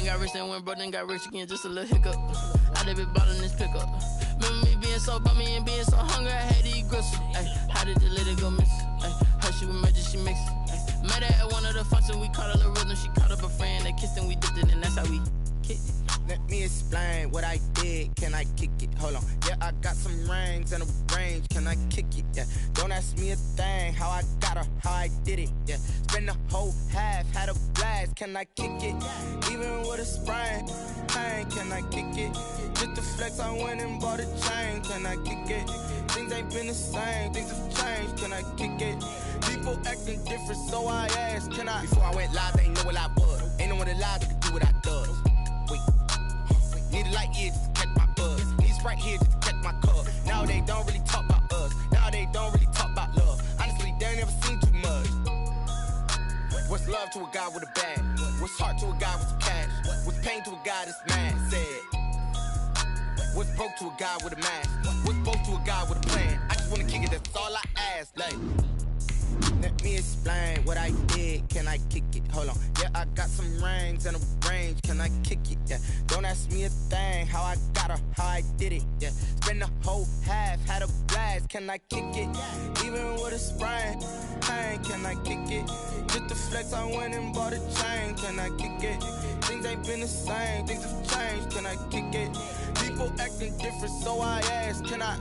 done got rich and went broke, then got rich again, just a little hiccup. I done been ballin' this pickup. Remember me being so bummy and being so hungry, I had to eat gristle. Ay, how did the lady go miss? Ay, how she was magic, she mixed. Met her at one of the functions, we caught a little rhythm. She caught up a friend, they kissed and we dipped it, and that's how we kicked it. Let me explain what I did. Can I kick it? Hold on. Yeah, I got some rings and a range. Can I kick it? Yeah. Don't ask me a thing. How I got her, how I did it. Yeah. Spend the whole half, had a blast. Can I kick it? Even with a sprain, pain. Can I kick it? Just to flex, I went and bought a chain. Can I kick it? Things ain't been the same. Things have changed. Can I kick it? People acting different, so I asked. Can I? Before I went live, they ain't know what I was. Ain't no one alive that could do what I does. Wait. Need a light year just to catch my buzz. Need Sprite here just to catch my cup. Now they don't really talk about us. Now they don't really talk about love. Honestly, they ain't never seen too much. What's love to a guy with a bag? What's heart to a guy with some cash? What's pain to a guy that's mad? Said. What's broke to a guy with a mask? What's broke to a guy with a plan? I just wanna kick it, that's all I ask. Like, let me explain what I did. Can I kick it? Hold on. Yeah, I got some rings and a range. Can I kick it? Yeah. Don't ask me a thing. How I got her, how I did it. Yeah. Spend the whole half, had a blast. Can I kick it? Even with a sprain, pain. Can I kick it? Just to flex, I went and bought a chain. Can I kick it? Things ain't been the same. Things have changed. Can I kick it? People acting different, so I asked. Can I?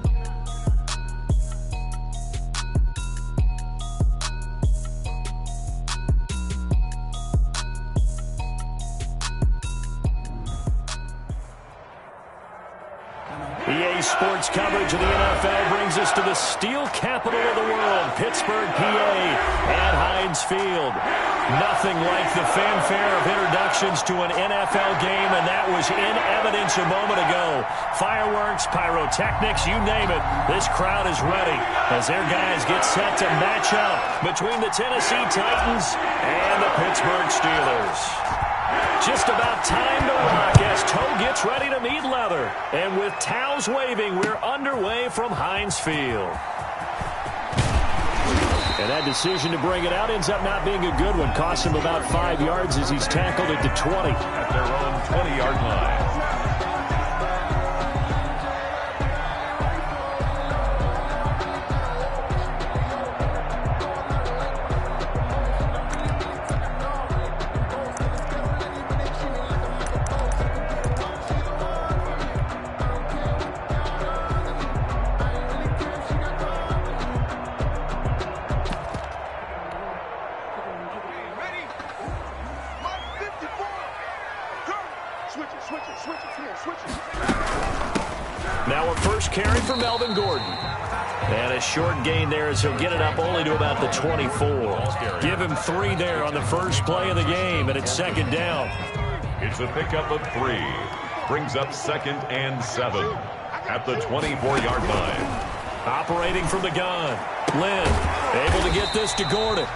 EA Sports coverage of the NFL brings us to the steel capital of the world, Pittsburgh, PA, at Heinz Field. Nothing like the fanfare of introductions to an NFL game, and that was in evidence a moment ago. Fireworks, pyrotechnics, you name it. This crowd is ready as their guys get set to match up between the Tennessee Titans and the Pittsburgh Steelers. Just about time to rock as toe gets ready to meet leather. And with towels waving, we're underway from Heinz Field. And that decision to bring it out ends up not being a good one. Costs him about 5 yards as he's tackled at the 20. At their own 20-yard line. Now a first carry for Melvin Gordon. And a short gain there as he'll get it up only to about the 24. Give him 3 there on the first play of the game, and it's second down. It's a pickup of 3. Brings up 2nd and 7 at the 24-yard line. Operating from the gun. Lynn able to get this to Gordon.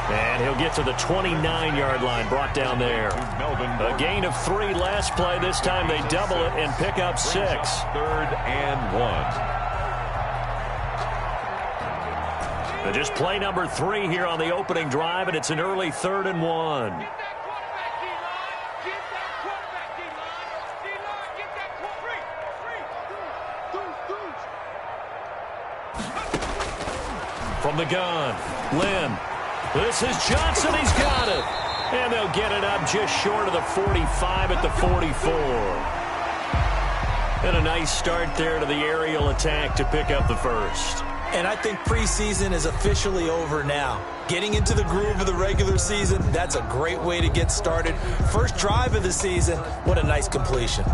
And he'll get to the 29-yard line, brought down there. A gain of 3 last play. This time they double it and pick up 6. 3rd and 1. Just play number 3 here on the opening drive, and it's an early 3rd and 1. From the gun, Lynn. This is Johnson. He's got it. And they'll get it up just short of the 45 at the 44. And a nice start there to the aerial attack to pick up the first. And I think preseason is officially over now. Getting into the groove of the regular season, that's a great way to get started. First drive of the season, what a nice completion.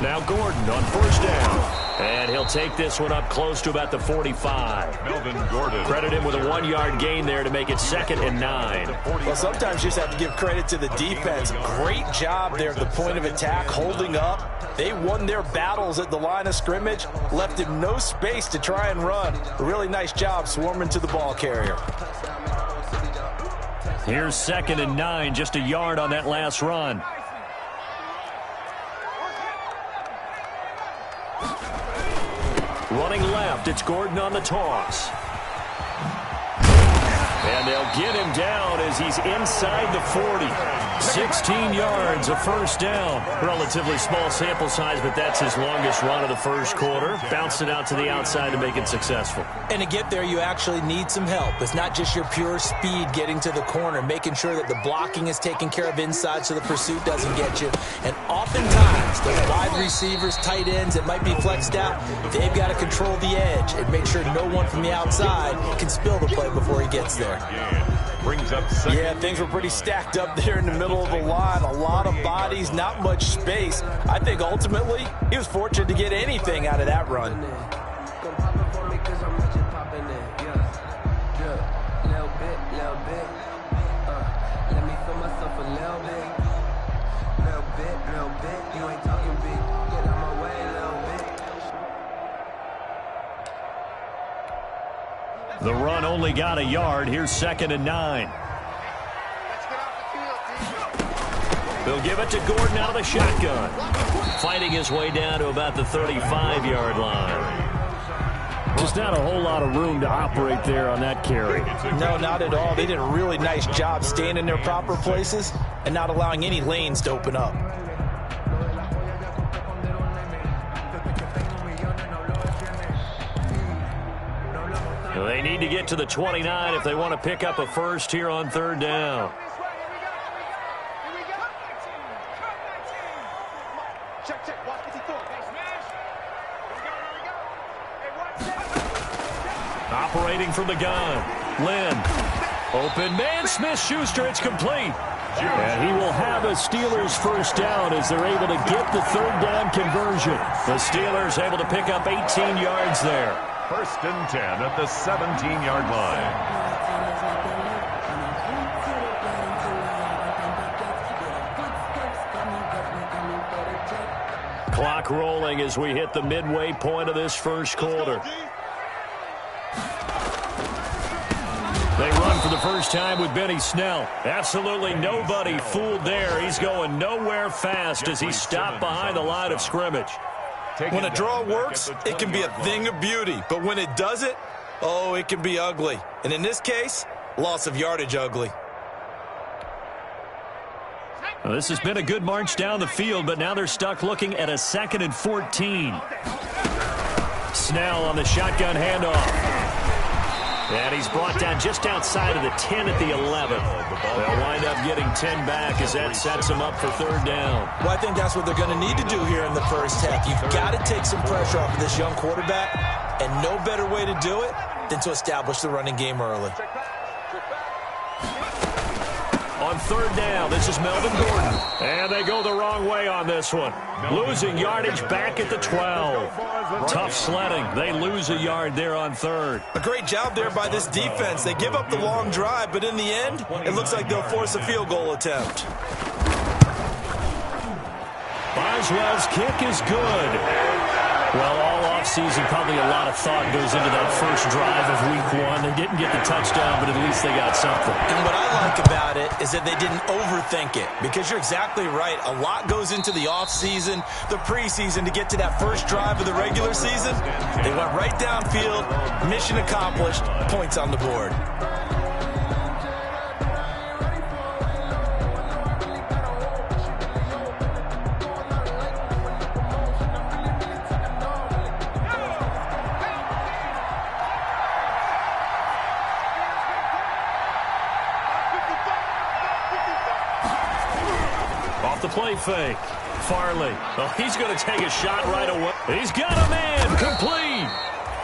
Now Gordon on first down. And he'll take this one up close to about the 45. Melvin Gordon. Credit him with a 1-yard gain there to make it 2nd and 9. Well, sometimes you just have to give credit to the defense. Great job there at the point of attack, holding up. They won their battles at the line of scrimmage, left him no space to try and run. A really nice job swarming to the ball carrier. Here's 2nd and 9, just a yard on that last run. Running left, it's Gordon on the toss. And they'll get him down as he's inside the 40. 16 yards, a first down. Relatively small sample size, but that's his longest run of the first quarter. Bounced it out to the outside to make it successful. And to get there, you actually need some help. It's not just your pure speed getting to the corner, making sure that the blocking is taken care of inside so the pursuit doesn't get you. And oftentimes, those wide receivers, tight ends that might be flexed out, they've got to control the edge and make sure no one from the outside can spill the play before he gets there. Brings up second. Yeah, things were pretty stacked up there in the middle of the line. A lot of bodies, not much space. I think ultimately he was fortunate to get anything out of that run. The run only got a yard. Here's 2nd and 9. They'll give it to Gordon out of the shotgun. Fighting his way down to about the 35-yard line. Just not a whole lot of room to operate there on that carry. No, not at all. They did a really nice job staying in their proper places and not allowing any lanes to open up. They need to get to the 29 if they want to pick up a first here on 3rd down. Operating from the gun. Lynn. Open man. Smith-Schuster. It's complete. And he will have a Steelers first down as they're able to get the 3rd down conversion. The Steelers able to pick up 18 yards there. 1st and 10 at the 17-yard line. Clock rolling as we hit the midway point of this first quarter. They run for the first time with Benny Snell. Absolutely nobody fooled there. He's going nowhere fast as he stopped behind the line of scrimmage. When a draw works, it can be a thing of beauty. But when it doesn't, oh, it can be ugly. And in this case, loss of yardage ugly. Well, this has been a good march down the field, but now they're stuck looking at a 2nd and 14. Snell on the shotgun handoff. And he's brought down just outside of the 10 at the 11. They'll wind up getting 10 back as that sets them up for 3rd down. Well, I think that's what they're going to need to do here in the first half. You've got to take some pressure off of this young quarterback, and no better way to do it than to establish the running game early. On 3rd down, this is Melvin Gordon. And they go the wrong way on this one. Losing yardage back at the 12. Tough sledding. They lose a yard there on 3rd. A great job there by this defense. They give up the long drive, but in the end, it looks like they'll force a field goal attempt. Boswell's kick is good. Well, all offseason, probably a lot of thought goes into that first drive of week 1. They didn't get the touchdown, but at least they got something. And what I like about it is that they didn't overthink it, because you're exactly right. A lot goes into the offseason, the preseason to get to that first drive of the regular season. They went right downfield, mission accomplished, points on the board. The play fake. Farley. Oh, he's going to take a shot right away. He's got a man. Complete.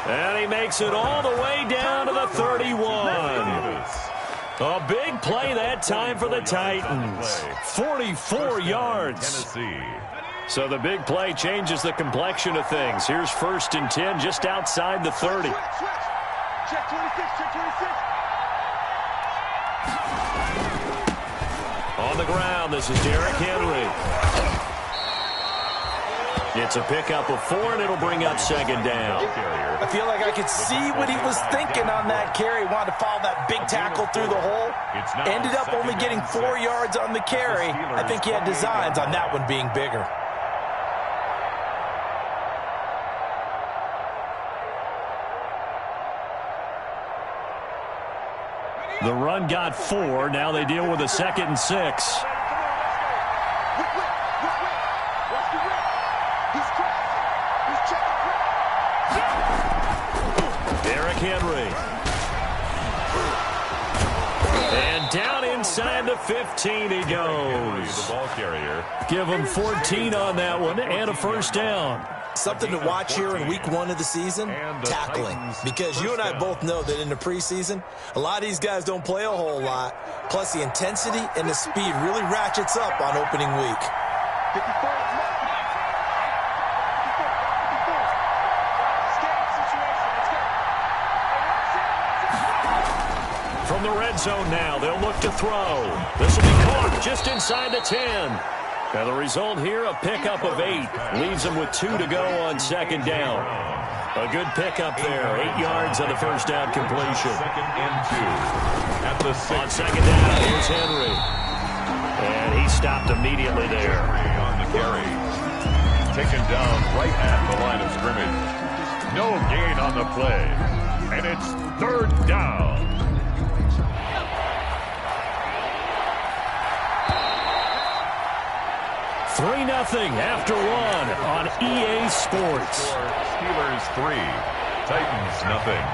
And he makes it all the way down to the 31. A big play that time for the Titans. 44 yards. Tennessee. So the big play changes the complexion of things. Here's 1st and 10 just outside the 30. Check 26, check 26. On the ground, this is Derrick Henry. It's a pickup of 4, and it'll bring up 2nd down. I feel like I could see what he was thinking on that carry. Wanted to follow that big tackle through the hole. Ended up only getting 4 yards on the carry. I think he had designs on that one being bigger. The run got 4. Now they deal with a 2nd and 6. Derrick Henry. And down inside the 15 he goes. The ball carrier. Give him 14 on that one and a 1st down. Something to watch here in week 1 of the season, tackling. Because you and I both know that in the preseason, a lot of these guys don't play a whole lot. Plus the intensity and the speed really ratchets up on opening week. From the red zone now, they'll look to throw. This will be caught just inside the 10. And the result here, a pickup of 8. Leaves them with 2 to go on 2nd down. A good pickup there. 8 yards on the 1st down completion. 2nd and 2. At the 6. On 2nd down, here's Henry. And he stopped immediately there. On the carry. Taken down right at the line of scrimmage. No gain on the play. And it's 3rd down. 3-0 after 1 on EA Sports. Steelers 3, Titans nothing.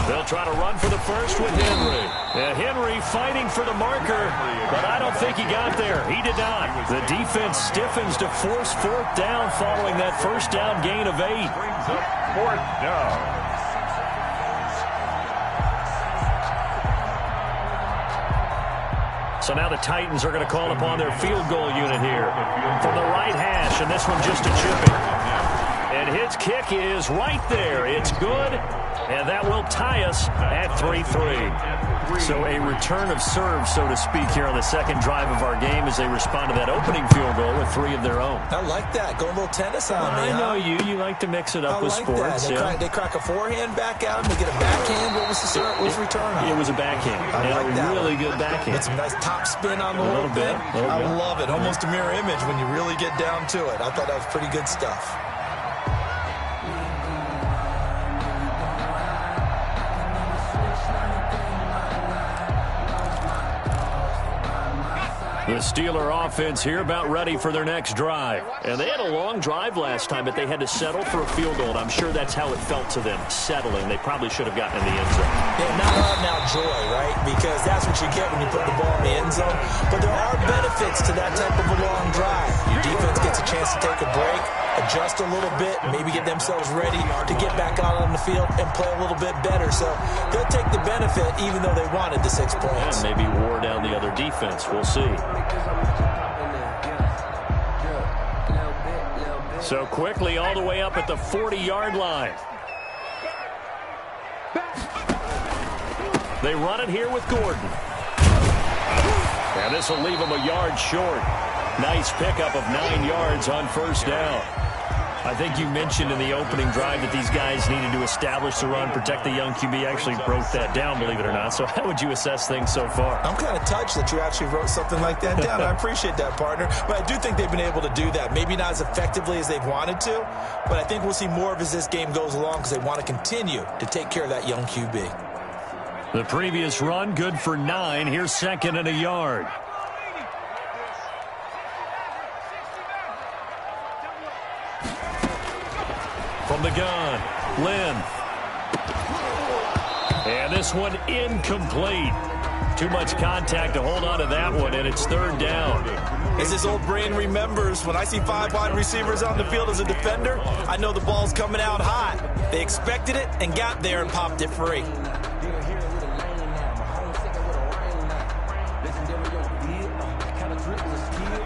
They'll try to run for the first with Henry. Henry fighting for the marker, but I don't think he got there. He did not. The defense stiffens to force 4th down following that 1st down gain of 8. Brings up 4th down. So now the Titans are going to call upon their field goal unit here from the right hash, and this one just a chipping. And his kick is right there. It's good, and that will tie us at 3-3. So a return of serve, so to speak, here on the 2nd drive of our game as they respond to that opening field goal with 3 of their own. I like that. Go a little tennis on me. I know you. You like to mix it up with sports. They crack a forehand back out and they get a backhand. What was the return on? It was a backhand. I like that. Really good backhand. With some nice top spin on the little bit. I love it. Almost a mirror image when you really get down to it. I thought that was pretty good stuff. The Steeler offense here about ready for their next drive. And they had a long drive last time, but they had to settle for a field goal. And I'm sure that's how it felt to them, settling. They probably should have gotten in the end zone. Yeah, not out now joy, right? Because that's what you get when you put the ball in the end zone. But there are benefits to that type of a long drive. Your defense gets a chance to take a break, adjust a little bit, maybe get themselves ready to get back out on the field and play a little bit better. So they'll take the benefit even though they wanted the 6 points. And maybe wore down the other defense. We'll see. So quickly all the way up at the 40-yard line. They run it here with Gordon. And this will leave them a yard short. Nice pickup of 9 yards on 1st down. I think you mentioned in the opening drive that these guys needed to establish the run, protect the young QB. Actually broke that down, believe it or not. So how would you assess things so far? I'm kind of touched that you actually wrote something like that down. I appreciate that, partner. But I do think they've been able to do that. Maybe not as effectively as they've wanted to, but I think we'll see more of as this game goes along because they want to continue to take care of that young QB. The previous run, good for 9. Here's 2nd and a yard. From the gun, Lynn. And this one incomplete. Too much contact to hold on to that one, and it's third down. As his old brain remembers, when I see 5 wide receivers on the field as a defender, I know the ball's coming out hot. They expected it and got there and popped it free.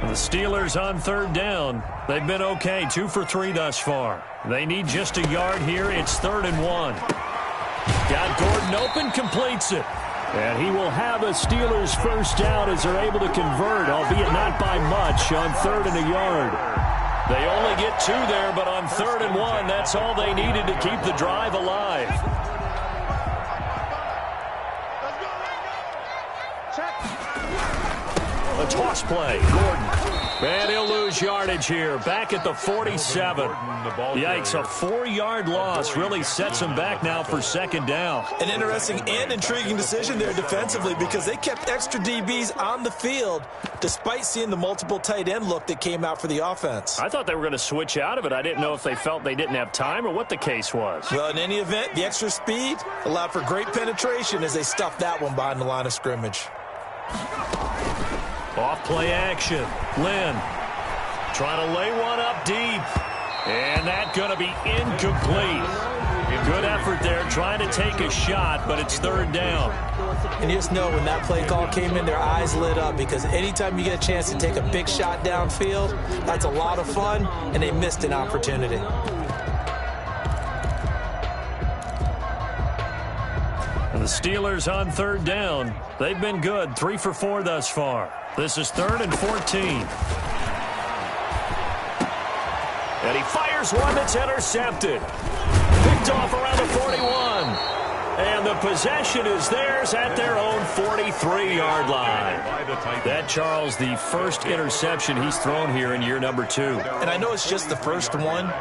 The Steelers on third down. They've been okay, 2 for 3 thus far. They need just a yard here. It's 3rd and 1. Got Gordon open, completes it. And he will have a Steelers first down as they're able to convert, albeit not by much, on 3rd and a yard. They only get 2 there, but on 3rd and 1, that's all they needed to keep the drive alive. A toss play, Gordon. And he'll lose yardage here, back at the 47. Yikes, a 4-yard loss really sets him back now for 2nd down. An interesting and intriguing decision there defensively because they kept extra DBs on the field despite seeing the multiple tight end look that came out for the offense. I thought they were going to switch out of it. I didn't know if they felt they didn't have time or what the case was. Well, in any event, the extra speed allowed for great penetration as they stuffed that one behind the line of scrimmage. Off play action. Lynn trying to lay one up deep. And that's going to be incomplete. Good effort there trying to take a shot, but it's 3rd down. And you just know when that play call came in, their eyes lit up because anytime you get a chance to take a big shot downfield, that's a lot of fun, and they missed an opportunity. And the Steelers on 3rd down. They've been good, 3 for 4 thus far. This is 3rd and 14. And he fires one that's intercepted. Picked off around the 41. And the possession is theirs at their own 43-yard line. That, Charles, the first interception he's thrown here in year number 2. And I know it's just the first one,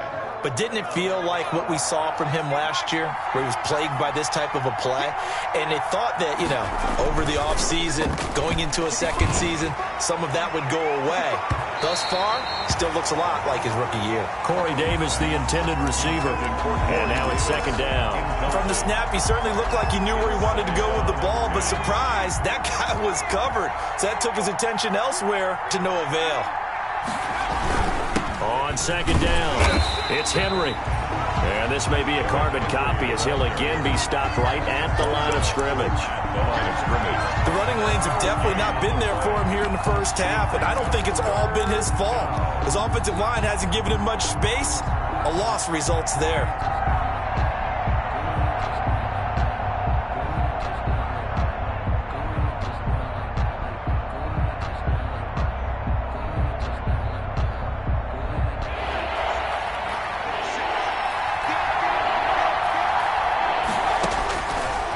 but didn't it feel like what we saw from him last year, where he was plagued by this type of a play? And they thought that, you know, over the offseason, going into a second season, some of that would go away. Thus far, still looks a lot like his rookie year. Corey Davis, the intended receiver. And now it's 2nd down. From the snap, he certainly looked like he knew where he wanted to go with the ball, but surprise, that guy was covered. So that took his attention elsewhere to no avail. On 2nd down, it's Henry. And this may be a carbon copy as he'll again be stopped right at the line of scrimmage. The running lanes have definitely not been there for him here in the first half, and I don't think it's all been his fault. His offensive line hasn't given him much space. A loss results there.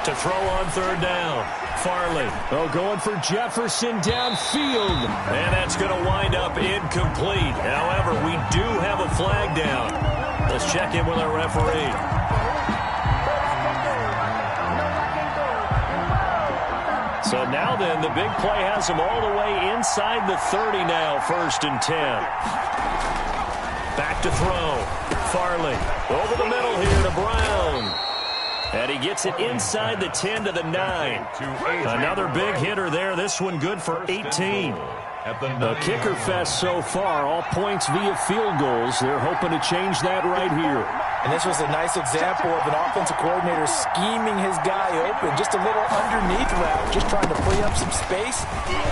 To throw on 3rd down. Farley. Oh, going for Jefferson downfield. And that's going to wind up incomplete. However, we do have a flag down. Let's check in with our referee. So now then, the big play has him all the way inside the 30 now, 1st and 10. Back to throw. Farley over the middle here to Brown. And he gets it inside the 10 to the 9. Another big hitter there. This one good for 18. A kicker fest so far. All points via field goals. They're hoping to change that right here. And this was a nice example of an offensive coordinator scheming his guy open. Just a little underneath route, just trying to free up some space,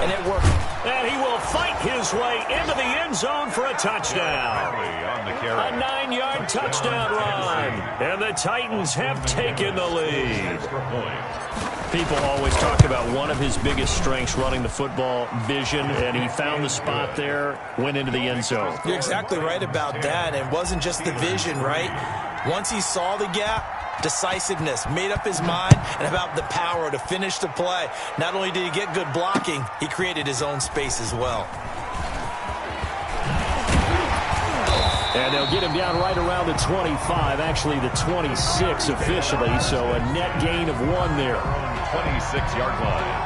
and it worked. And he will fight his way into the end zone for a touchdown. A 9-yard touchdown run. And the Titans have taken the lead. People always talk about one of his biggest strengths, running the football, vision, and he found the spot there, went into the end zone. You're exactly right about that. It wasn't just the vision, right? Once he saw the gap, decisiveness, made up his mind, and about the power to finish the play. Not only did he get good blocking, he created his own space as well. And they'll get him down right around the 25, actually the 26 officially, so a net gain of 1 there. 26-yard line.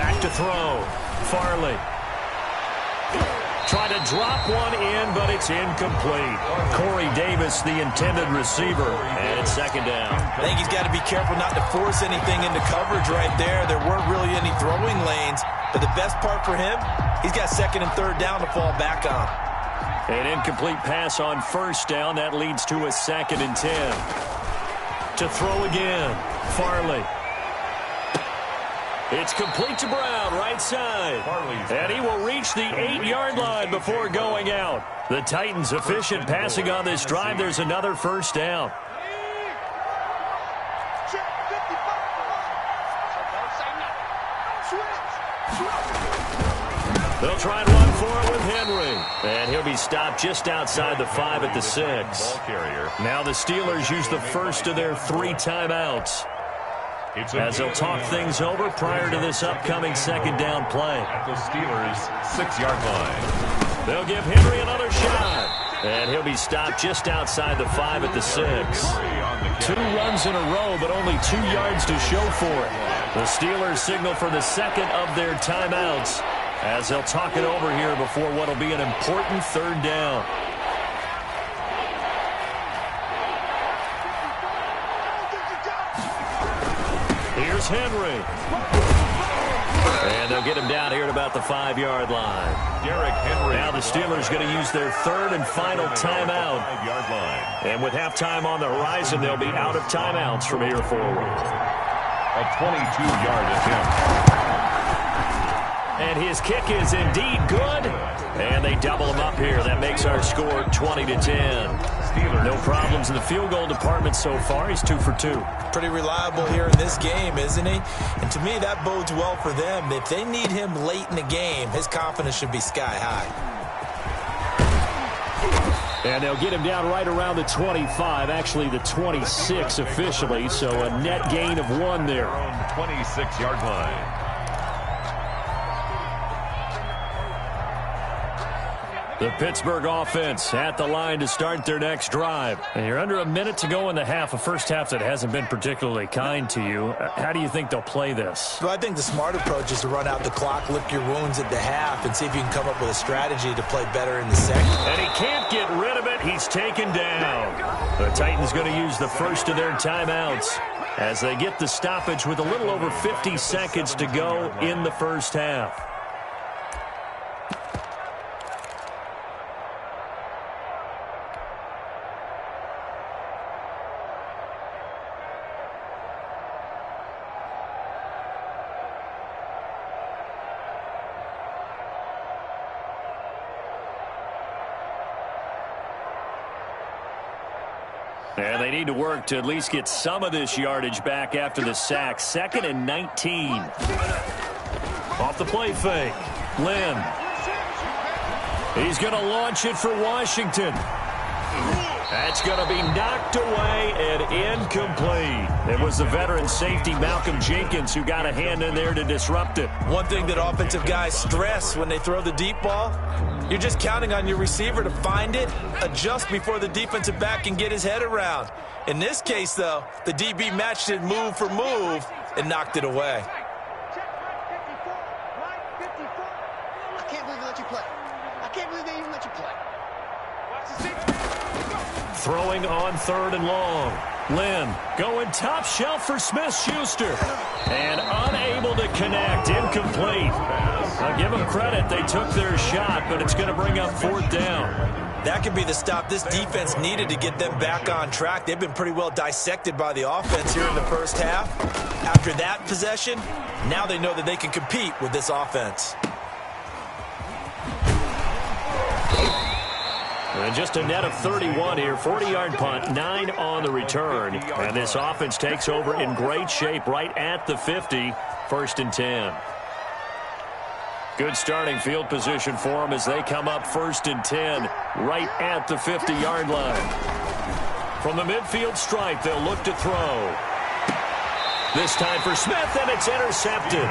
Back to throw. Farley. Try to drop one in, but it's incomplete. Corey Davis, the intended receiver, and it's second down. I think he's got to be careful not to force anything into coverage right there. There weren't really any throwing lanes, but the best part for him, he's got second and third down to fall back on. An incomplete pass on first down. That leads to a 2nd and 10. To throw again, Farley. It's complete to Brown, right side. And he will reach the 8-yard line before going out. The Titans efficient passing on this drive. There's another first down. They'll try and run for it with Henry. And he'll be stopped just outside the 5 at the 6. Now the Steelers use the first of their 3 timeouts, as they'll talk things over prior to this upcoming second down play. At the Steelers' 6-yard line. They'll give Henry another shot. And he'll be stopped just outside the 5 at the 6. 2 runs in a row, but only 2 yards to show for it. The Steelers signal for the second of their timeouts, as they'll talk it over here before what will be an important third down. Here's Henry. And they'll get him down here at about the 5-yard line. Derrick Henry. Now the Steelers going to use their 3rd and final timeout. 5-yard line. And with halftime on the horizon, they'll be out of timeouts from here forward. A 22-yard attempt. And his kick is indeed good. And they double him up here. That makes our score 20-10. No problems in the field goal department so far. He's 2 for 2. Pretty reliable here in this game, isn't he? And to me, that bodes well for them. If they need him late in the game, his confidence should be sky high. And they'll get him down right around the 25, actually the 26 officially, so a net gain of 1 there. 26-yard line. The Pittsburgh offense at the line to start their next drive. And you're under a minute to go in the half, a first half that hasn't been particularly kind to you. How do you think they'll play this? Well, I think the smart approach is to run out the clock, lick your wounds at the half, and see if you can come up with a strategy to play better in the second. And he can't get rid of it. He's taken down. The Titans going to use the first of their timeouts as they get the stoppage with a little over 50 seconds to go in the first half. And they need to work to at least get some of this yardage back after the sack. 2nd and 19. Off the play fake. Lynn. He's going to launch it for Washington. That's going to be knocked away and incomplete. It was the veteran safety Malcolm Jenkins who got a hand in there to disrupt it. One thing that offensive guys stress when they throw the deep ball, you're just counting on your receiver to find it, adjust before the defensive back can get his head around. In this case, though, the DB matched it move for move and knocked it away. I can't believe they let you play. I can't believe they even let you play. Throwing on 3rd and long. Lynn going top shelf for Smith-Schuster. And unable to connect. Incomplete. I'll give them credit. They took their shot, but it's going to bring up 4th down. That could be the stop this defense needed to get them back on track. They've been pretty well dissected by the offense here in the first half. After that possession, now they know that they can compete with this offense. And just a net of 31 here. 40-yard punt, 9 on the return. And this offense takes over in great shape right at the 50. 1st and 10. Good starting field position for them as they come up 1st and 10 right at the 50-yard line. From the midfield stripe, they'll look to throw. This time for Smith, and it's intercepted.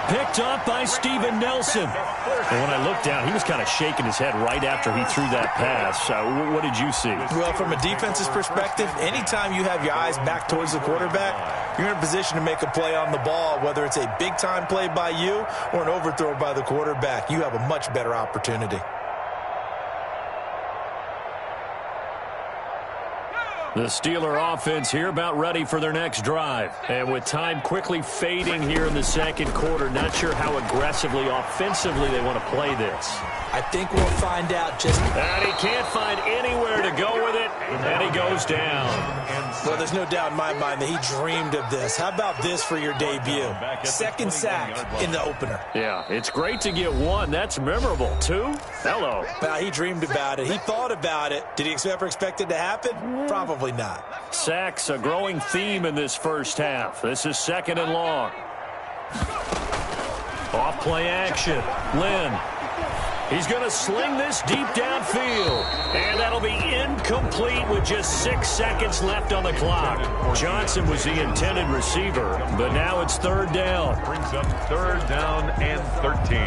Picked off by Steven Nelson. And when I looked down, he was kind of shaking his head right after he threw that pass. What did you see? Well, from a defense's perspective, anytime you have your eyes back towards the quarterback, you're in a position to make a play on the ball, whether it's a big-time play by you or an overthrow by the quarterback. You have a much better opportunity. The Steeler offense here about ready for their next drive. And with time quickly fading here in the second quarter, not sure how aggressively, offensively they want to play this. I think we'll find out just... And he can't find anywhere to go with it, and he goes down. Well, there's no doubt in my mind that he dreamed of this. How about this for your debut? Second sack in the opener. Yeah, it's great to get one. That's memorable. Two? Hello. Well, he dreamed about it. He thought about it. Did he ever expect it to happen? Probably not. Sacks, a growing theme in this first half. This is second and long. Off play action. Lynn. He's going to sling this deep downfield. And that'll be incomplete with just 6 seconds left on the clock. Johnson was the intended receiver, but now it's third down. Brings up third down and 13.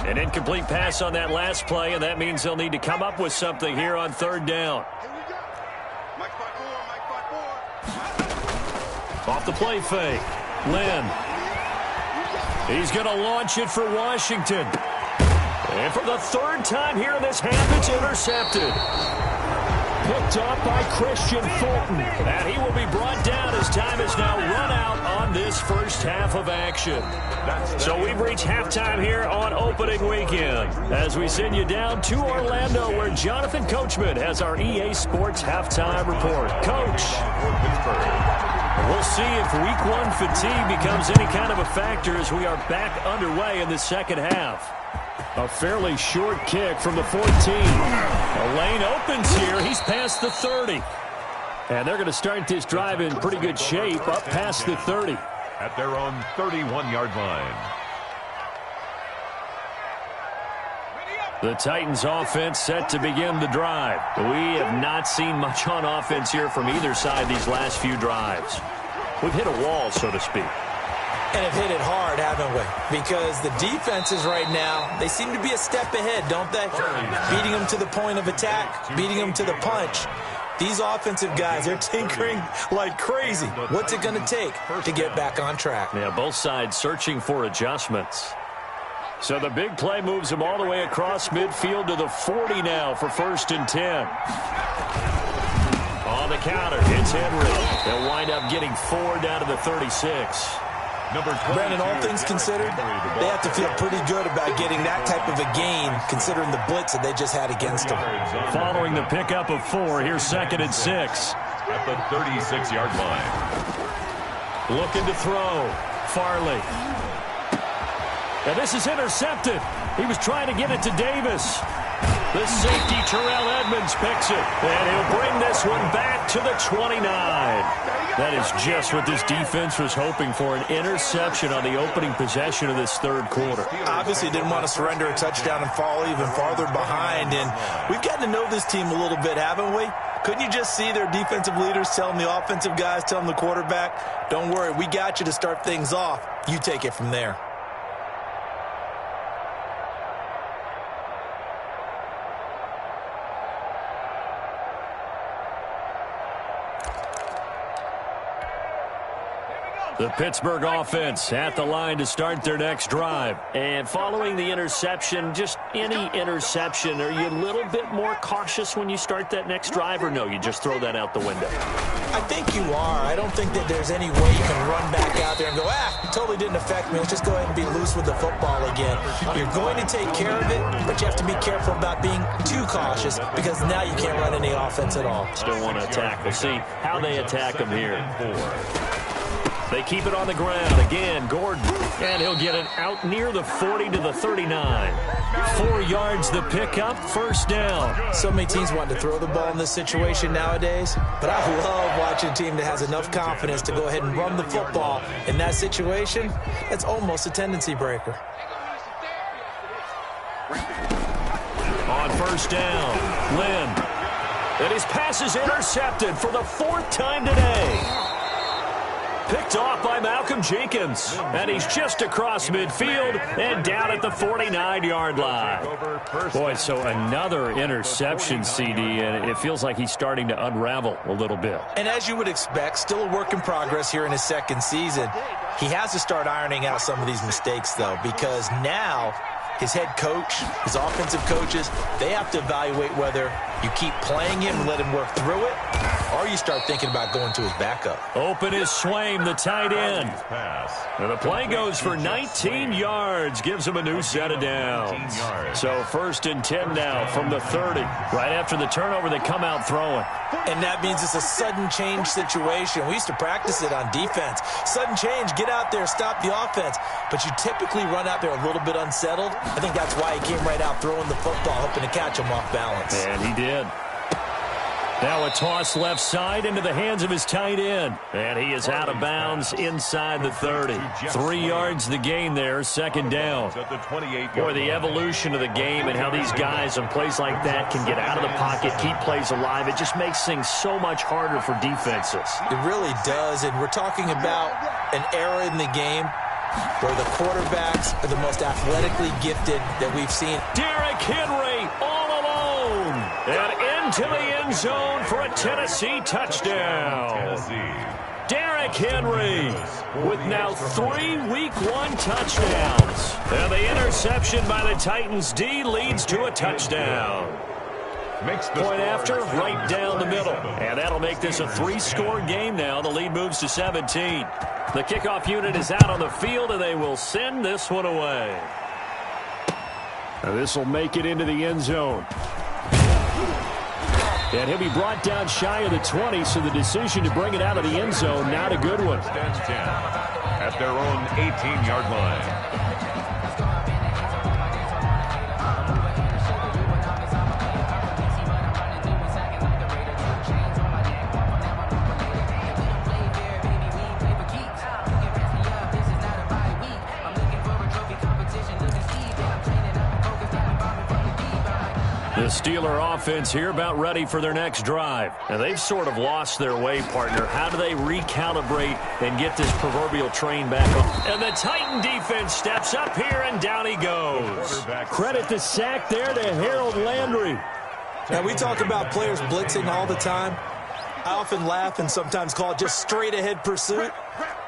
An incomplete pass on that last play, and that means they'll need to come up with something here on third down. Off the play fake. Lynn. He's going to launch it for Washington. And for the third time here in this half, it's intercepted. Picked off by Christian Fulton. And he will be brought down as time is now run out on this first half of action. So we've reached halftime here on opening weekend as we send you down to Orlando where Jonathan Coachman has our EA Sports halftime report. Coach, we'll see if week one fatigue becomes any kind of a factor as we are back underway in the second half. A fairly short kick from the 14. A lane opens here. He's past the 30. And they're going to start this drive in pretty good shape up past the 30. At their own 31-yard line. The Titans offense set to begin the drive. We have not seen much on offense here from either side these last few drives. We've hit a wall, so to speak. And have hit it hard, haven't we? Because the defenses right now, they seem to be a step ahead, don't they? Beating them to the point of attack, beating them to the punch. These offensive guys, they're tinkering like crazy. What's it going to take to get back on track? Yeah, both sides searching for adjustments. So the big play moves them all the way across midfield to the 40 now for 1st and 10. On the counter, it's Henry. They'll wind up getting 4 down to the 36. Brandon, all things considered, they have to feel pretty good about getting that type of a gain, considering the blitz that they just had against them. Following the pickup of 4, here's 2nd and 6. At the 36-yard line. Looking to throw. Farley. And this is intercepted. He was trying to get it to Davis. The safety, Terrell Edmonds, picks it. And he'll bring this one back to the 29. That is just what this defense was hoping for, an interception on the opening possession of this third quarter. Obviously didn't want to surrender a touchdown and fall even farther behind. And we've gotten to know this team a little bit, haven't we? Couldn't you just see their defensive leaders telling the offensive guys, telling the quarterback, don't worry, we got you to start things off. You take it from there. The Pittsburgh offense at the line to start their next drive. And following the interception, just any interception, are you a little bit more cautious when you start that next drive, or no, you just throw that out the window? I think you are. I don't think that there's any way you can run back out there and go, it totally didn't affect me. Let's just go ahead and be loose with the football again. You're going to take care of it, but you have to be careful about being too cautious because now you can't run any offense at all. Still want to attack. We'll see how they attack them here. They keep it on the ground. Again, Gordon. And he'll get it out near the 40 to the 39. 4 yards the pickup, first down. So many teams want to throw the ball in this situation nowadays, but I love watching a team that has enough confidence to go ahead and run the football. In that situation, it's almost a tendency breaker. On first down, Lynn. And his pass is intercepted for the 4th time today. Picked off by Malcolm Jenkins. And he's just across midfield and down at the 49-yard line. Boy, so another interception, CD, and it feels like he's starting to unravel a little bit. And as you would expect, still a work in progress here in his second season. He has to start ironing out some of these mistakes, though, because now his head coach, his offensive coaches, they have to evaluate whether you keep playing him and let him work through it, or you start thinking about going to his backup. Open is Swaim, the tight end. And the play goes for 19 yards, gives him a new set of downs. So 1st and 10 now from the 30. Right after the turnover, they come out throwing. And that means it's a sudden change situation. We used to practice it on defense. Sudden change, get out there, stop the offense. But you typically run out there a little bit unsettled. I think that's why he came right out throwing the football, hoping to catch him off balance. And he did. Now a toss left side into the hands of his tight end. And he is out of bounds inside the 30. 3 yards the gain there, 2nd down. Boy, the evolution of the game and how these guys in plays like that can get out of the pocket, keep plays alive, it just makes things so much harder for defenses. It really does, and we're talking about an era in the game where the quarterbacks are the most athletically gifted that we've seen. Derrick Henry all alone and into the end zone for a Tennessee touchdown. Derrick Henry with now 3 Week 1 touchdowns. And the interception by the Titans D leads to a touchdown. Point after, right down the middle. And that'll make this a 3-score game now. The lead moves to 17. The kickoff unit is out on the field, and they will send this one away. Now this will make it into the end zone. And he'll be brought down shy of the 20, so the decision to bring it out of the end zone, not a good one. At their own 18-yard line. The Steeler offense here about ready for their next drive. Now, they've sort of lost their way, partner. How do they recalibrate and get this proverbial train back up? And the Titan defense steps up here, and down he goes. Credit the sack there to Harold Landry. Now, we talk about players blitzing all the time. I often laugh and sometimes call it just straight-ahead pursuit.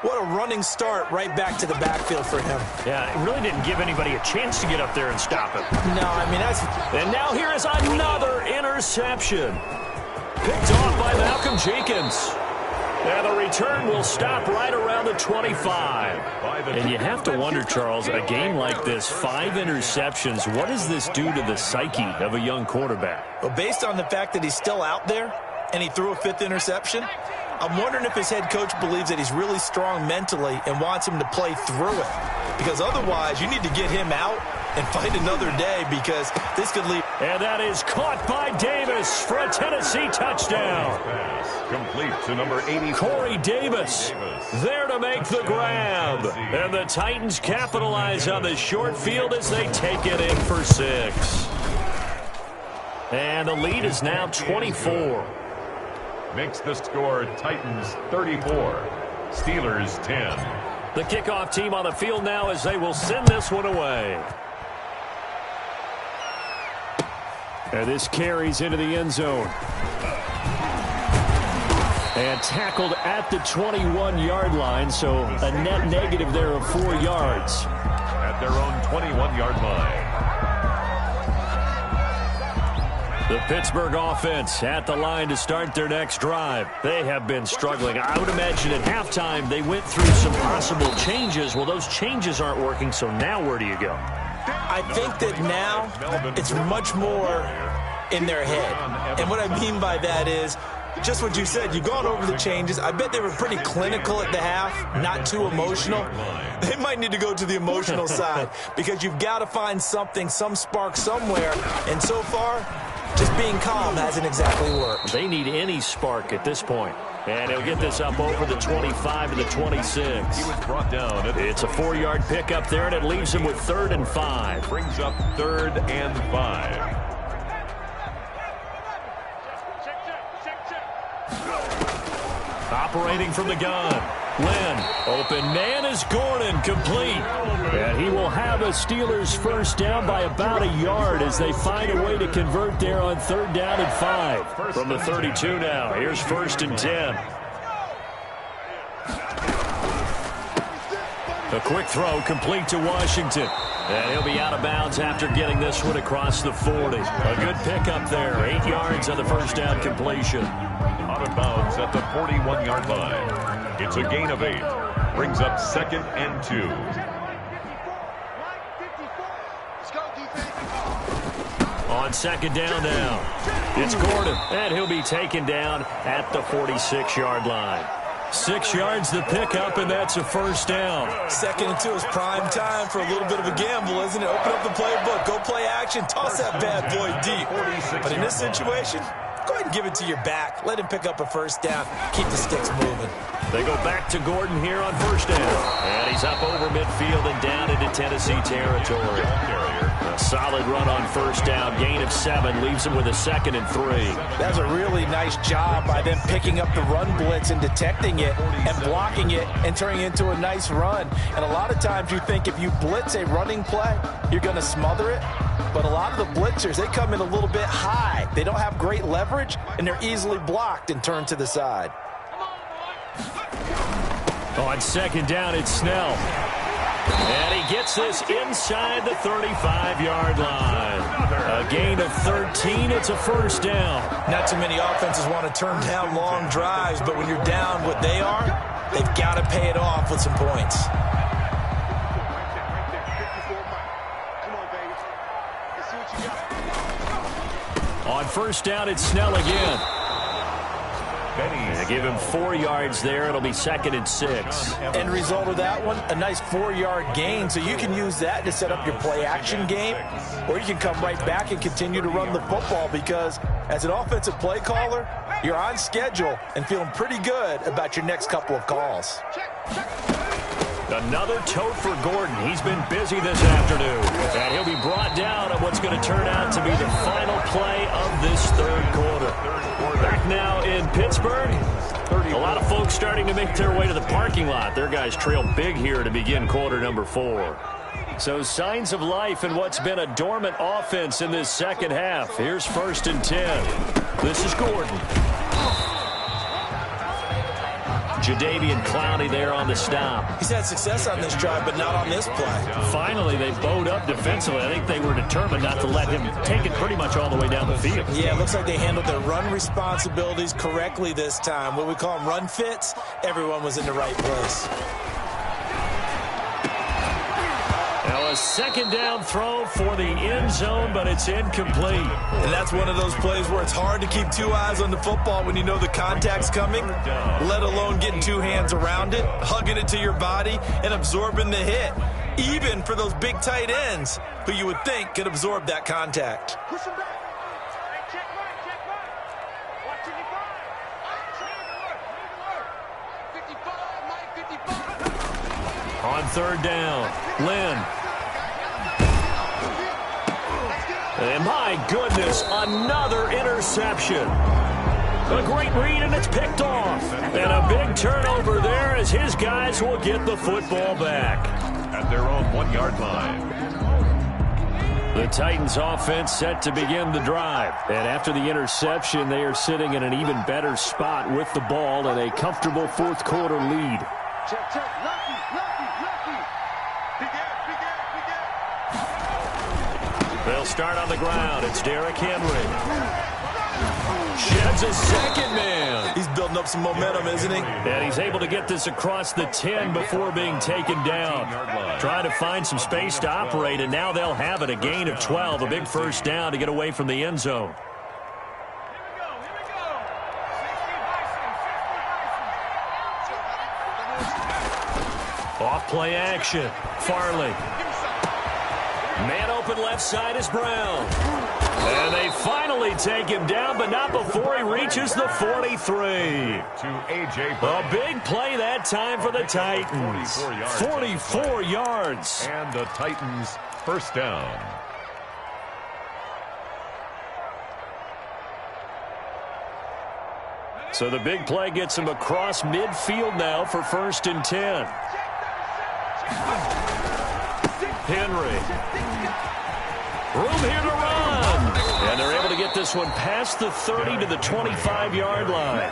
What a running start right back to the backfield for him. Yeah, it really didn't give anybody a chance to get up there and stop him. No, I mean, that's... And now here is another interception. Picked off by Malcolm Jenkins. And the return will stop right around the 25. And you have to wonder, Charles, a game like this, 5 interceptions, what does this do to the psyche of a young quarterback? Well, based on the fact that he's still out there and he threw a 5th interception, I'm wondering if his head coach believes that he's really strong mentally and wants him to play through it. Because otherwise, you need to get him out and find another day, because this could leave. And that is caught by Davis for a Tennessee touchdown. Complete to number 80. Corey Davis there to make the grab. And the Titans capitalize on the short field as they take it in for 6. And the lead is now 24. Makes the score Titans 34, Steelers 10. The kickoff team on the field now as they will send this one away. And this carries into the end zone. And tackled at the 21-yard line, so a net negative there of 4 yards. At their own 21-yard line. The Pittsburgh offense at the line to start their next drive. They have been struggling. I would imagine at halftime they went through some possible changes. Well, those changes aren't working, so now where do you go? I think that now it's much more in their head. And what I mean by that is just what you said. You've gone over the changes. I bet they were pretty clinical at the half, not too emotional. They might need to go to the emotional side because you've got to find something, some spark somewhere. And so far, just being calm hasn't exactly worked. They need any spark at this point. And he'll get this up over the 25 to the 26. He was brought down. It's a 4-yard pickup there, and it leaves him with 3rd and 5. Brings up 3rd and 5. Operating from the gun. Lynn, open man is Gordon, complete. And he will have a Steelers first down by about a yard as they find a way to convert there on 3rd down and 5. From the 32 now, here's 1st and 10. A quick throw complete to Washington. And he'll be out of bounds after getting this one across the 40. A good pickup there, 8 yards on the first down completion. Out of bounds at the 41-yard line. It's a gain of 8. Brings up 2nd and 2. On 2nd down now, it's Gordon, and he'll be taken down at the 46-yard line. 6 yards the pickup, and that's a first down. 2nd and 2 is prime time for a little bit of a gamble, isn't it? Open up the playbook, go play action, toss that bad boy deep. But in this situation, go ahead and give it to your back. Let him pick up a first down. Keep the sticks moving. They go back to Gordon here on first down. And he's up over midfield and down into Tennessee territory. A solid run on first down. Gain of 7 leaves him with a 2nd and 3. That's a really nice job by them picking up the run blitz and detecting it and blocking it and turning it into a nice run. And a lot of times you think if you blitz a running play, you're going to smother it. But a lot of the blitzers, they come in a little bit high. They don't have great leverage, and they're easily blocked and turned to the side. On 2nd down, it's Snell. And he gets this inside the 35-yard line. A gain of 13. It's a first down. Not too many offenses want to turn down long drives, but when you're down what they are, they've got to pay it off with some points. On first down, it's Snell again. They give him 4 yards there. It'll be 2nd and 6. End result of that one, a nice 4-yard gain. So you can use that to set up your play-action game, or you can come right back and continue to run the football because as an offensive play caller, you're on schedule and feeling pretty good about your next couple of calls. Another tote for Gordon. He's been busy this afternoon. And he'll be brought down at what's going to turn out to be the final play of this 3rd quarter. Back now in Pittsburgh. A lot of folks starting to make their way to the parking lot. Their guys trail big here to begin quarter number 4. So signs of life in what's been a dormant offense in this second half. Here's 1st and 10. This is Gordon. Jadeveon Clowney there on the stop. He's had success on this drive, but not on this play. Finally, they bowed up defensively. I think they were determined not to let him take it pretty much all the way down the field. Yeah, it looks like they handled their run responsibilities correctly this time. What we call them run fits, everyone was in the right place. Now a 2nd down throw for the end zone, but it's incomplete. And that's one of those plays where it's hard to keep 2 eyes on the football when you know the contact's coming, let alone getting 2 hands around it, hugging it to your body, and absorbing the hit. Even for those big tight ends who you would think could absorb that contact. On 3rd down, Lynn. And my goodness, another interception. A great read, and it's picked off. And a big turnover there as his guys will get the football back. At their own 1-yard line. The Titans offense set to begin the drive. And after the interception, they are sitting in an even better spot with the ball and a comfortable 4th quarter lead. Check, check. Lucky. They'll start on the ground. It's Derrick Henry. Sheds a 2nd man. He's building up some momentum, isn't he? And he's able to get this across the 10 before being taken down. Trying to find some space to operate, and now they'll have it. A gain of 12, a big first down to get away from the end zone. Off play action. Farley. Man open left side is Brown. And they finally take him down, but not before he reaches the 43. To A.J. Brown. A big play that time for the Titans. 44 yards. And the Titans first down. So the big play gets him across midfield now for 1st and 10. Henry. Room here to run. And they're able to get this one past the 30 to the 25-yard line.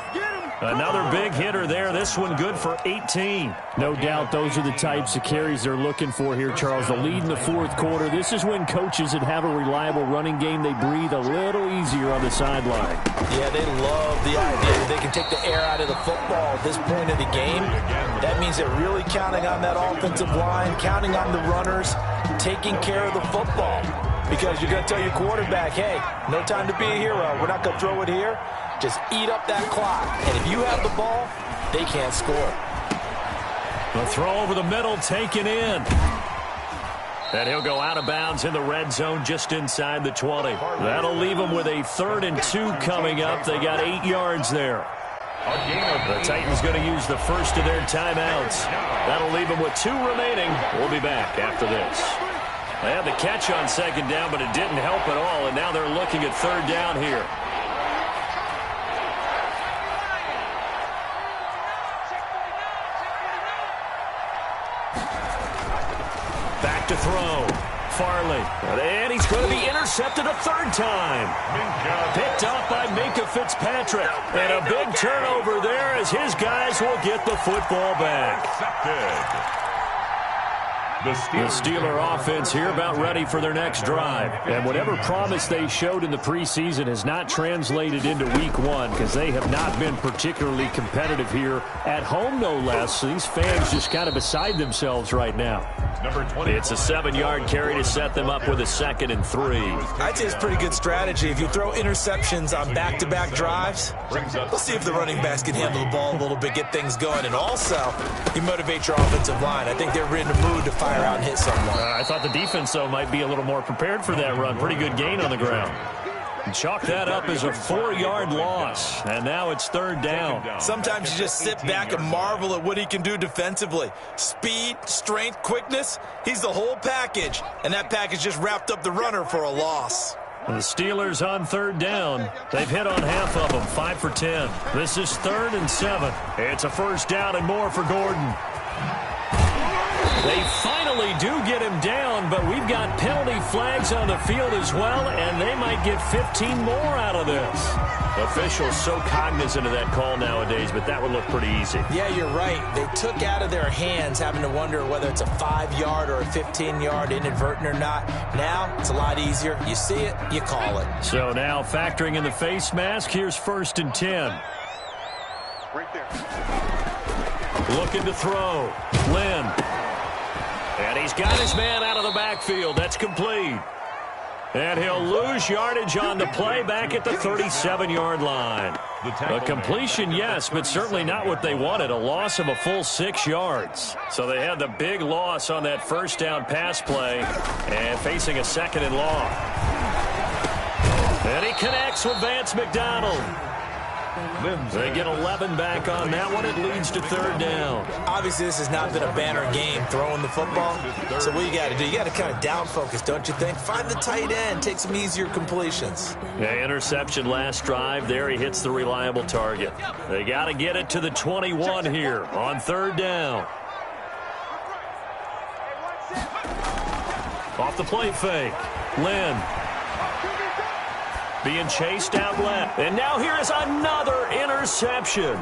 Another big hitter there. This one good for 18. No doubt those are the types of carries they're looking for here, Charles. The lead in the 4th quarter. This is when coaches that have a reliable running game, they breathe a little easier on the sideline. Yeah, they love the idea that they can take the air out of the football at this point of the game. That means they're really counting on that offensive line, counting on the runners, taking care of the football. Because you're going to tell your quarterback, hey, no time to be a hero. We're not going to throw it here. Just eat up that clock. And if you have the ball, they can't score. The throw over the middle taken in. And he'll go out of bounds in the red zone just inside the 20. That'll leave them with a 3rd and 2 coming up. They got 8 yards there. The Titans going to use the first of their timeouts. That'll leave them with 2 remaining. We'll be back after this. They had the catch on 2nd down, but it didn't help at all, and now they're looking at 3rd down here. Back to throw. Farley. And he's going to be intercepted a 3rd time. Picked off by Minkah Fitzpatrick. And a big turnover there as his guys will get the football back. The Steeler offense here about ready for their next drive. And whatever promise they showed in the preseason has not translated into week 1 because they have not been particularly competitive here at home, no less. So these fans just kind of beside themselves right now. It's a 7-yard carry to set them up with a 2nd and 3. I'd say it's pretty good strategy. If you throw interceptions on back-to-back drives, let's see if the running backs can handle the ball a little bit, get things going. And also, you motivate your offensive line. I think they're in the mood to fire out and hit someone. I thought the defense, though, might be a little more prepared for that run. Pretty good gain on the ground. And chalk that up as a 4-yard loss. And now it's 3rd down. Sometimes you just sit back and marvel at what he can do defensively. Speed, strength, quickness, he's the whole package. And that package just wrapped up the runner for a loss. The Steelers on 3rd down. They've hit on half of them, 5 for 10. This is 3rd and 7. It's a 1st down and more for Gordon. They finally do get him down, but we've got penalty flags on the field as well, and they might get 15 more out of this. Officials so cognizant of that call nowadays, but that would look pretty easy. Yeah, you're right. They took out of their hands having to wonder whether it's a 5-yard or a 15-yard inadvertent or not. Now, it's a lot easier. You see it, you call it. So now factoring in the face mask, here's 1st and 10. Right there. Looking to throw. Lynn. And he's got his man out of the backfield. That's complete. And he'll lose yardage on the play back at the 37-yard line. A completion, yes, but certainly not what they wanted. A loss of a full 6 yards. So they had the big loss on that 1st down pass play and facing a 2nd and long. And he connects with Vance McDonald. They get 11 back on that one. It leads to 3rd down. Obviously, this has not been a banner game throwing the football. So what you got to do, you got to kind of down focus, don't you think? Find the tight end, take some easier completions. Yeah, interception last drive. There he hits the reliable target. They got to get it to the 21 here on 3rd down. Off the play fake. Lynn. Being chased out left. And now here is another interception.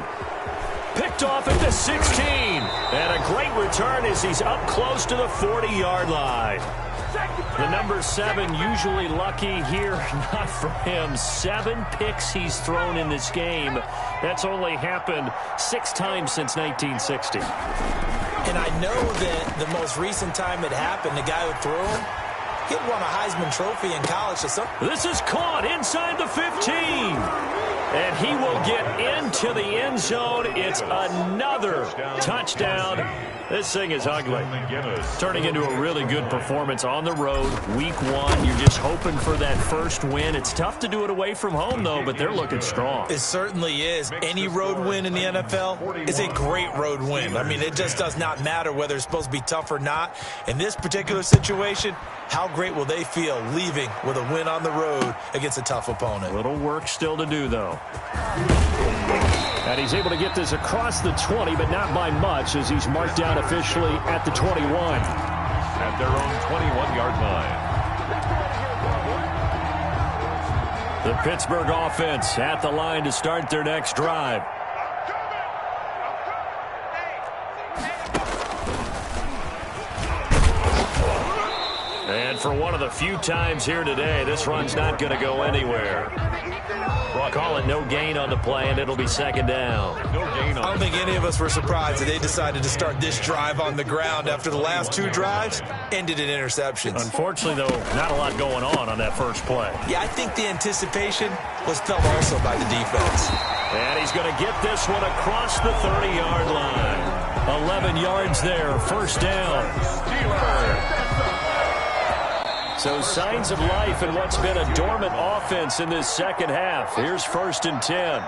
Picked off at the 16. And a great return as he's up close to the 40-yard line. The number 7 usually lucky here. Not for him. 7 picks he's thrown in this game. That's only happened 6 times since 1960. And I know that the most recent time it happened, the guy who threw him, he had won a Heisman Trophy in college. This is caught inside the 15. And he will get into to the end zone. It's another touchdown. This thing is ugly. Turning into a really good performance on the road. Week 1, you're just hoping for that first win. It's tough to do it away from home, though, but they're looking strong. It certainly is. Any road win in the NFL is a great road win. I mean, it just does not matter whether it's supposed to be tough or not. In this particular situation, how great will they feel leaving with a win on the road against a tough opponent? A little work still to do, though. And he's able to get this across the 20, but not by much, as he's marked down officially at the 21. At their own 21-yard line. The Pittsburgh offense at the line to start their next drive. And for one of the few times here today, this run's not going to go anywhere. Call it no gain on the play, and it'll be second down. No gain on I don't think any of us were surprised that they decided to start this drive on the ground after the last 2 drives ended in interceptions. Unfortunately, though, not a lot going on that first play. Yeah, I think the anticipation was felt also by the defense. And he's going to get this one across the 30-yard line. 11 yards there, first down. So signs of life in what's been a dormant offense in this second half. Here's 1st and 10.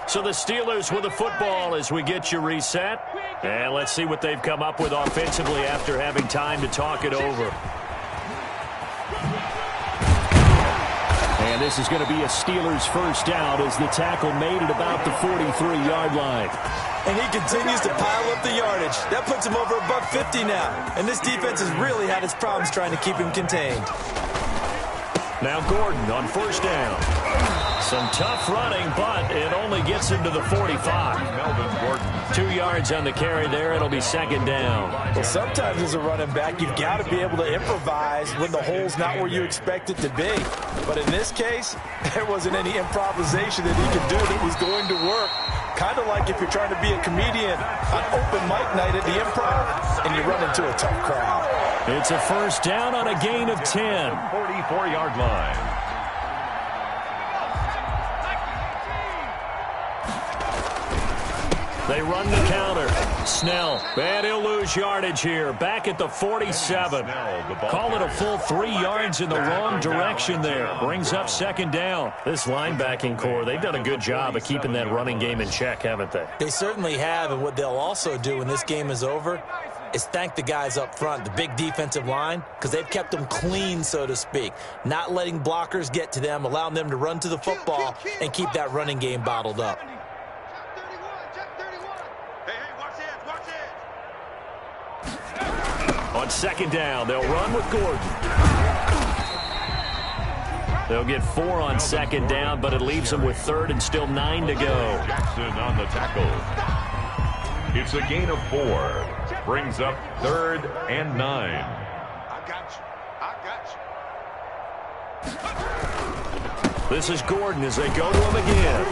So the Steelers with the football as we get you reset. And let's see what they've come up with offensively after having time to talk it over. And this is going to be a Steelers first down as the tackle made at about the 43-yard line. And he continues to pile up the yardage. That puts him over $150 now. And this defense has really had its problems trying to keep him contained. Now Gordon on first down. Some tough running, but it only gets him to the 45. Melvin Gordon. 2 yards on the carry there. It'll be second down. Well, sometimes as a running back, you've got to be able to improvise when the hole's not where you expect it to be. But in this case, there wasn't any improvisation that he could do that was going to work. Kind of like if you're trying to be a comedian on open mic night at the Improv and you run into a tough crowd. It's a first down on a gain of 10. 44-yard line. They run the counter. Snell. And he'll lose yardage here. Back at the 47. Call it a full 3 yards in the wrong direction there. Brings up second down. This linebacking core, they've done a good job of keeping that running game in check, haven't they? They certainly have, and what they'll also do when this game is over is thank the guys up front, the big defensive line, because they've kept them clean, so to speak. Not letting blockers get to them, allowing them to run to the football and keep that running game bottled up. On second down, they'll run with Gordon. They'll get 4 on second down, but it leaves them with 3rd and still 9 to go. Jackson on the tackle. It's a gain of 4. Brings up 3rd and 9. I got you. This is Gordon as they go to him again.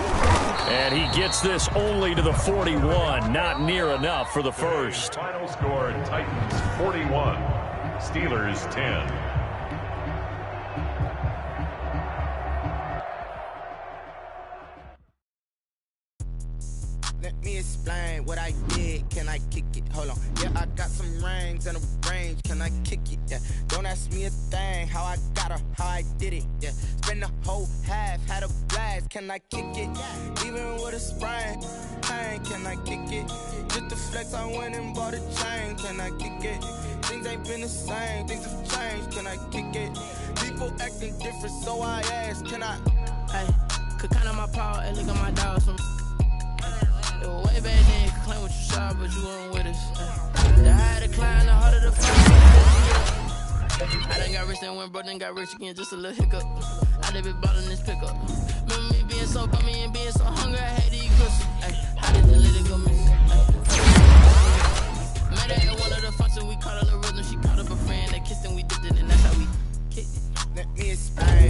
And he gets this only to the 41. Not near enough for the first. Final score, Titans 41, Steelers 10. Let me explain what I did. Can I kick it? Hold on. Yeah, I got some rings and a range. Can I kick it? Yeah. Don't ask me a thing. How I got her, how I did it. Yeah. Spend the whole half, had a blast. Can I kick it? Even with a sprain, pain. Can I kick it? Just the flex, I went and bought a chain. Can I kick it? Things ain't been the same. Things have changed. Can I kick it? People acting different, so I ask. Can I? Hey, could count on my power and look at my dogs. It was way back then, you could claim what you saw, but you weren't with us. The higher the climb, the harder the fight. I done got rich and went broke, then got rich again, just a little hiccup. I done been ballin' this pickup. Remember me being so bummy and being so hungry, I had to eat pussy. How did the lady go missing? Met her at one of the functions, we caught her the rhythm. She caught up a friend, they kissed and we dipped it, and that's how we kicked it. Let me explain